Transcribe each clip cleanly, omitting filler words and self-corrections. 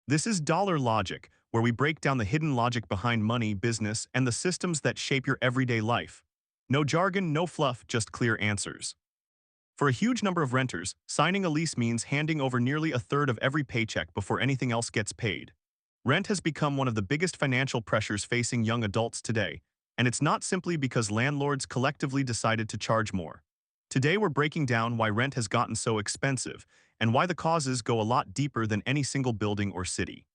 This is Dollar Logic, where we break down the hidden logic behind money, business, and the systems that shape your everyday life. No jargon, no fluff, just clear answers. For a huge number of renters, signing a lease means handing over nearly a third of every paycheck before anything else gets paid. Rent has become one of the biggest financial pressures facing young adults today, and it's not simply because landlords collectively decided to charge more. Today we're breaking down why rent has gotten so expensive, and why the causes go a lot deeper than any single building or city.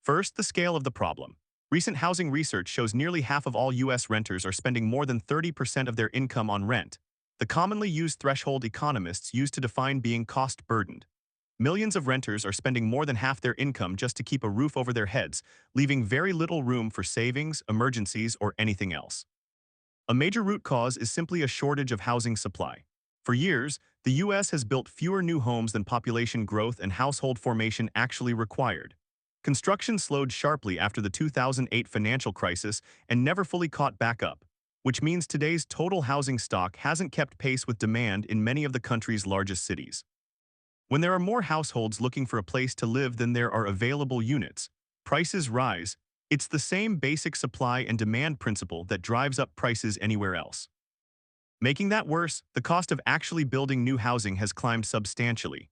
First, the scale of the problem. Recent housing research shows nearly half of all U.S. renters are spending more than 30% of their income on rent, the commonly used threshold economists use to define being cost-burdened. Millions of renters are spending more than half their income just to keep a roof over their heads, leaving very little room for savings, emergencies, or anything else. A major root cause is simply a shortage of housing supply. For years, the U.S. has built fewer new homes than population growth and household formation actually required. Construction slowed sharply after the 2008 financial crisis and never fully caught back up, which means today's total housing stock hasn't kept pace with demand in many of the country's largest cities. When there are more households looking for a place to live than there are available units, prices rise. It's the same basic supply and demand principle that drives up prices anywhere else. Making that worse, the cost of actually building new housing has climbed substantially.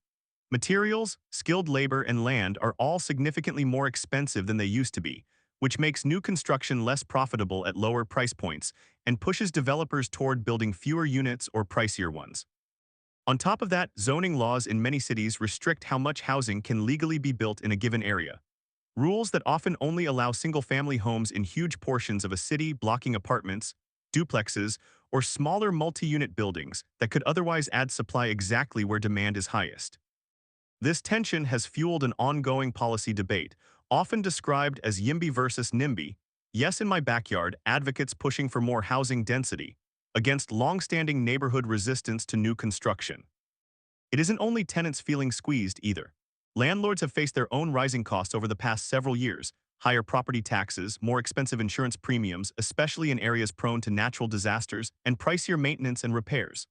Materials, skilled labor, and land are all significantly more expensive than they used to be, which makes new construction less profitable at lower price points and pushes developers toward building fewer units or pricier ones. On top of that, zoning laws in many cities restrict how much housing can legally be built in a given area. Rules that often only allow single-family homes in huge portions of a city, blocking apartments, duplexes, or smaller multi-unit buildings that could otherwise add supply exactly where demand is highest. This tension has fueled an ongoing policy debate, often described as YIMBY versus NIMBY, yes in my backyard advocates pushing for more housing density, against long-standing neighborhood resistance to new construction. It isn't only tenants feeling squeezed either. Landlords have faced their own rising costs over the past several years: higher property taxes, more expensive insurance premiums, especially in areas prone to natural disasters, and pricier maintenance and repairs.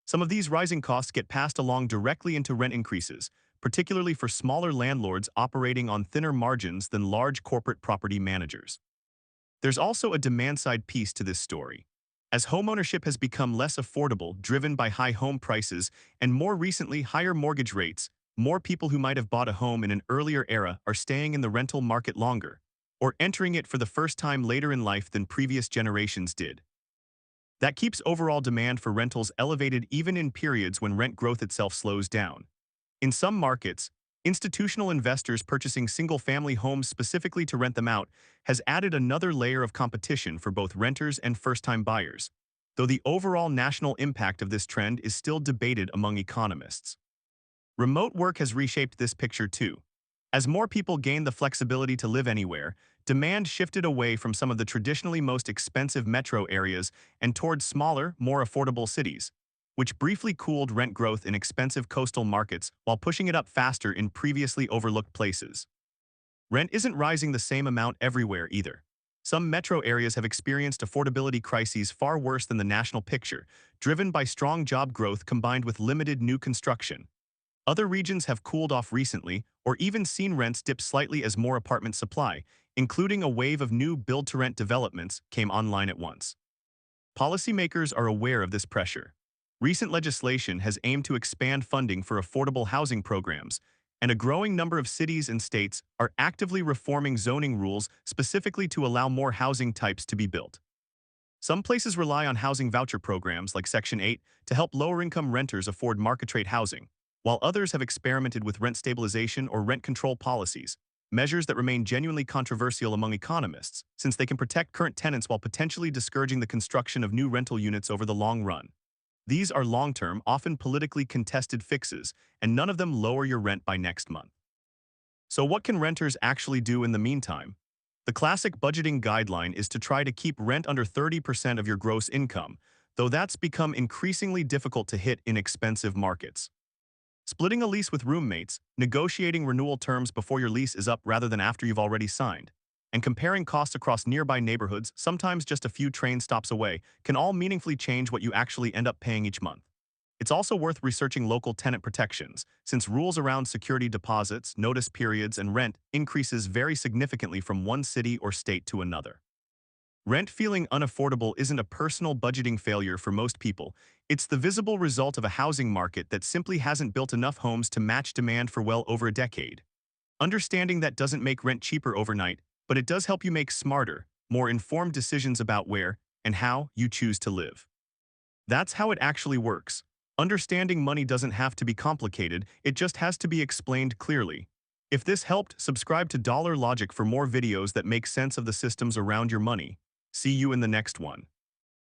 Some of these rising costs get passed along directly into rent increases, particularly for smaller landlords operating on thinner margins than large corporate property managers. There's also a demand-side piece to this story. As homeownership has become less affordable, driven by high home prices, and more recently higher mortgage rates, more people who might have bought a home in an earlier era are staying in the rental market longer, or entering it for the first time later in life than previous generations did. That keeps overall demand for rentals elevated even in periods when rent growth itself slows down. In some markets, institutional investors purchasing single-family homes specifically to rent them out has added another layer of competition for both renters and first-time buyers, though the overall national impact of this trend is still debated among economists. Remote work has reshaped this picture too. As more people gained the flexibility to live anywhere, demand shifted away from some of the traditionally most expensive metro areas and toward smaller, more affordable cities, which briefly cooled rent growth in expensive coastal markets while pushing it up faster in previously overlooked places. Rent isn't rising the same amount everywhere either. Some metro areas have experienced affordability crises far worse than the national picture, driven by strong job growth combined with limited new construction. Other regions have cooled off recently, or even seen rents dip slightly as more apartment supply, including a wave of new build-to-rent developments, came online at once. Policymakers are aware of this pressure. Recent legislation has aimed to expand funding for affordable housing programs, and a growing number of cities and states are actively reforming zoning rules specifically to allow more housing types to be built. Some places rely on housing voucher programs like Section 8 to help lower-income renters afford market-rate housing, while others have experimented with rent stabilization or rent control policies, measures that remain genuinely controversial among economists, since they can protect current tenants while potentially discouraging the construction of new rental units over the long run. These are long-term, often politically contested fixes, and none of them lower your rent by next month. So what can renters actually do in the meantime? The classic budgeting guideline is to try to keep rent under 30% of your gross income, though that's become increasingly difficult to hit in expensive markets. Splitting a lease with roommates, negotiating renewal terms before your lease is up rather than after you've already signed, and comparing costs across nearby neighborhoods, sometimes just a few train stops away, can all meaningfully change what you actually end up paying each month. It's also worth researching local tenant protections, since rules around security deposits, notice periods, and rent increases very significantly from one city or state to another. Rent feeling unaffordable isn't a personal budgeting failure for most people. It's the visible result of a housing market that simply hasn't built enough homes to match demand for well over a decade. Understanding that doesn't make rent cheaper overnight, but it does help you make smarter, more informed decisions about where and how you choose to live. That's how it actually works. Understanding money doesn't have to be complicated, it just has to be explained clearly. If this helped, subscribe to Dollar Logic for more videos that make sense of the systems around your money. See you in the next one.